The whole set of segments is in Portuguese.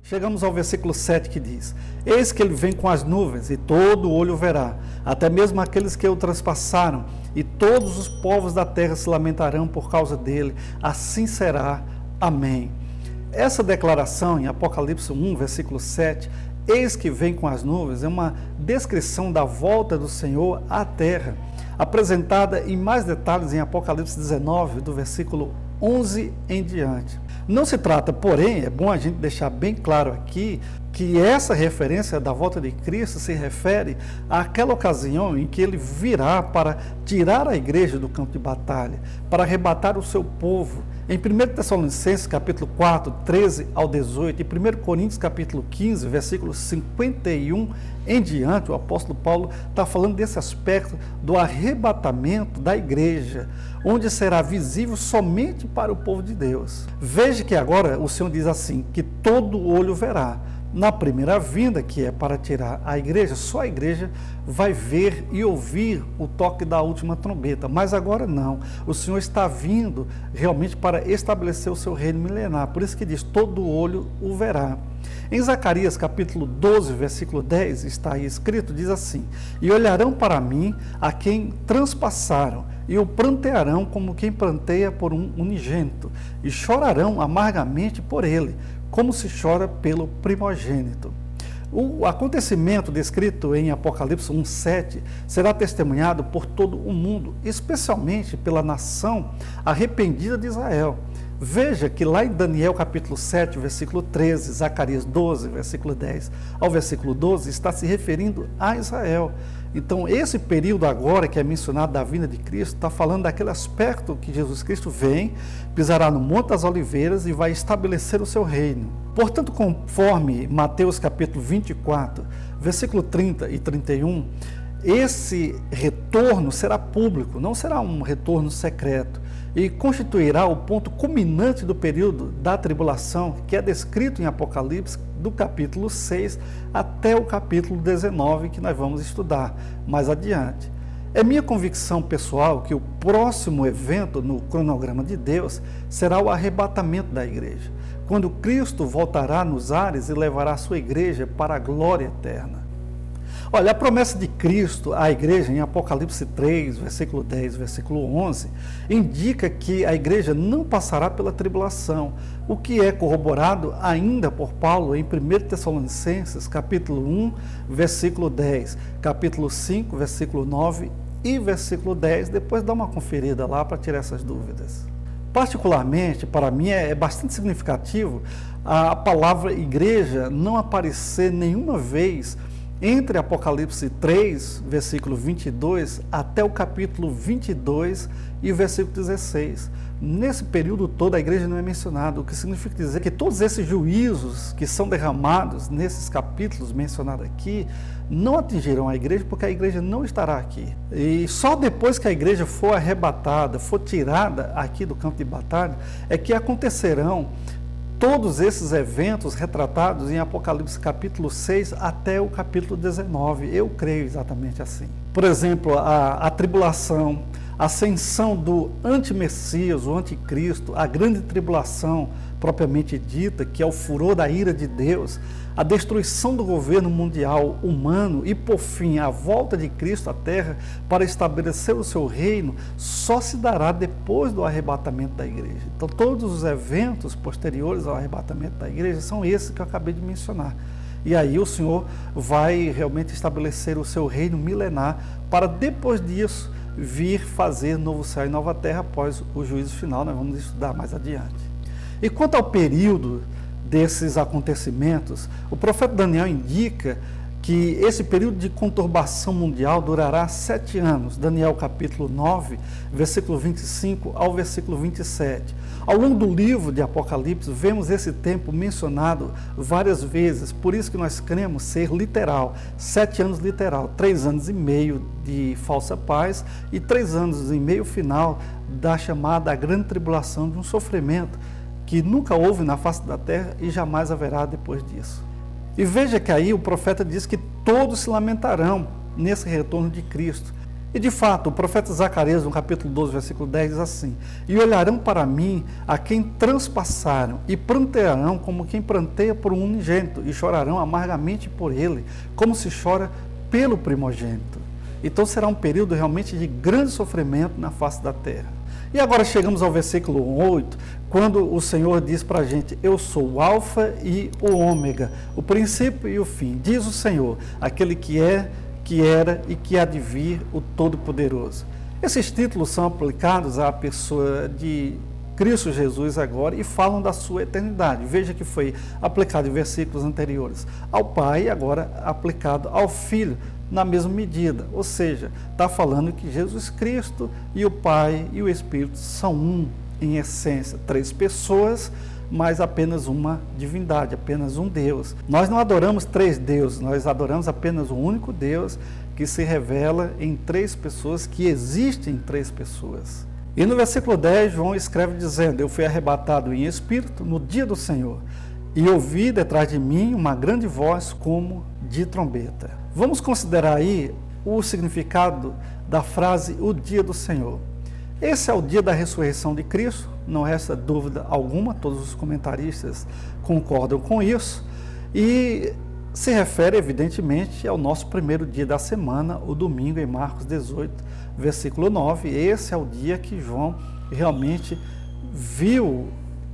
Chegamos ao versículo 7 que diz: Eis que ele vem com as nuvens, e todo olho verá, até mesmo aqueles que o transpassaram, e todos os povos da terra se lamentarão por causa dele. Assim será. Amém. Essa declaração em Apocalipse 1, versículo 7, eis que vem com as nuvens, é uma descrição da volta do Senhor à terra, apresentada em mais detalhes em Apocalipse 19, do versículo 11 em diante. Não se trata, porém, é bom a gente deixar bem claro aqui, que essa referência da volta de Cristo se refere àquela ocasião em que ele virá para tirar a igreja do campo de batalha, para arrebatar o seu povo. Em 1 Tessalonicenses, capítulo 4, 13 ao 18, e 1 Coríntios, capítulo 15, versículos 51 em diante, o apóstolo Paulo está falando desse aspecto do arrebatamento da igreja, onde será visível somente para o povo de Deus. Veja que agora o Senhor diz assim, que todo olho verá. Na primeira vinda, que é para tirar a igreja, só a igreja vai ver e ouvir o toque da última trombeta. Mas agora não. O Senhor está vindo realmente para estabelecer o seu reino milenar. Por isso que diz, todo olho o verá. Em Zacarias capítulo 12, versículo 10, está aí escrito, diz assim: E olharão para mim a quem transpassaram, e o prantearão como quem pranteia por um unigênito, e chorarão amargamente por ele, como se chora pelo primogênito. O acontecimento descrito em Apocalipse 1,7 será testemunhado por todo o mundo, especialmente pela nação arrependida de Israel. Veja que lá em Daniel capítulo 7, versículo 13, Zacarias 12, versículo 10 ao versículo 12, está se referindo a Israel. Então, esse período agora que é mencionado da vinda de Cristo, está falando daquele aspecto que Jesus Cristo vem, pisará no Monte das Oliveiras e vai estabelecer o seu reino. Portanto, conforme Mateus capítulo 24, versículo 30 e 31, esse retorno será público, não será um retorno secreto, e constituirá o ponto culminante do período da tribulação, que é descrito em Apocalipse, do capítulo 6 até o capítulo 19, que nós vamos estudar mais adiante. É minha convicção pessoal que o próximo evento no cronograma de Deus será o arrebatamento da igreja, quando Cristo voltará nos ares e levará a sua igreja para a glória eterna. Olha, a promessa de Cristo à igreja em Apocalipse 3, versículo 10, versículo 11, indica que a igreja não passará pela tribulação, o que é corroborado ainda por Paulo em 1 Tessalonicenses, capítulo 1, versículo 10, capítulo 5, versículo 9 e versículo 10, depois dá uma conferida lá para tirar essas dúvidas. Particularmente, para mim, é bastante significativo a palavra igreja não aparecer nenhuma vez entre Apocalipse 3, versículo 22, até o capítulo 22 e o versículo 16. Nesse período todo a igreja não é mencionada, o que significa dizer que todos esses juízos que são derramados nesses capítulos mencionados aqui, não atingirão a igreja, porque a igreja não estará aqui. E só depois que a igreja for arrebatada, for tirada aqui do campo de batalha, é que acontecerão todos esses eventos retratados em Apocalipse capítulo 6 até o capítulo 19, eu creio exatamente assim. Por exemplo, a tribulação, a ascensão do antimessias, o anticristo, a grande tribulação propriamente dita, que é o furor da ira de Deus, a destruição do governo mundial humano e, por fim, a volta de Cristo à terra para estabelecer o seu reino, só se dará depois do arrebatamento da igreja. Então, todos os eventos posteriores ao arrebatamento da igreja são esses que eu acabei de mencionar. E aí o Senhor vai realmente estabelecer o seu reino milenar para, depois disso, vir fazer novo céu e nova terra após o juízo final. Nós vamos estudar mais adiante. E quanto ao período desses acontecimentos, o profeta Daniel indica que esse período de conturbação mundial durará 7 anos. Daniel capítulo 9, versículo 25 ao versículo 27. Ao longo do livro de Apocalipse, vemos esse tempo mencionado várias vezes, por isso que nós cremos ser literal, 7 anos literal, 3 anos e meio de falsa paz e 3 anos e meio final da chamada grande tribulação, de um sofrimento que nunca houve na face da terra e jamais haverá depois disso. E veja que aí o profeta diz que todos se lamentarão nesse retorno de Cristo. E de fato, o profeta Zacarias, no capítulo 12, versículo 10, diz assim: E olharão para mim a quem transpassaram, e prantearão como quem pranteia por um unigênito, e chorarão amargamente por ele, como se chora pelo primogênito. Então será um período realmente de grande sofrimento na face da terra. E agora chegamos ao versículo 8, quando o Senhor diz para a gente: Eu sou o Alfa e o Ômega, o princípio e o fim. Diz o Senhor, aquele que é, que era e que há de vir, o Todo-Poderoso. Esses títulos são aplicados à pessoa de Cristo Jesus agora e falam da sua eternidade. Veja que foi aplicado em versículos anteriores ao Pai, agora aplicado ao Filho na mesma medida. Ou seja, está falando que Jesus Cristo e o Pai e o Espírito são um em essência, três pessoas, mas apenas uma divindade, apenas um Deus. Nós não adoramos três deuses, nós adoramos apenas um único Deus que se revela em três pessoas, que existe em três pessoas. E no versículo 10, João escreve dizendo: Eu fui arrebatado em espírito no dia do Senhor, e ouvi detrás de mim uma grande voz como de trombeta. Vamos considerar aí o significado da frase o dia do Senhor. Esse é o dia da ressurreição de Cristo, não resta dúvida alguma, todos os comentaristas concordam com isso, e se refere evidentemente ao nosso primeiro dia da semana, o domingo, em Marcos 18, versículo 9. Esse é o dia que João realmente viu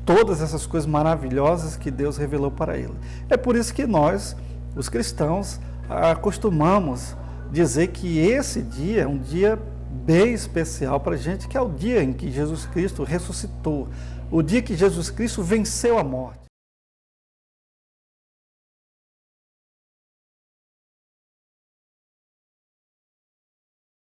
todas essas coisas maravilhosas que Deus revelou para ele. É por isso que nós, os cristãos, acostumamos dizer que esse dia é um dia bem especial para a gente, que é o dia em que Jesus Cristo ressuscitou, o dia que Jesus Cristo venceu a morte.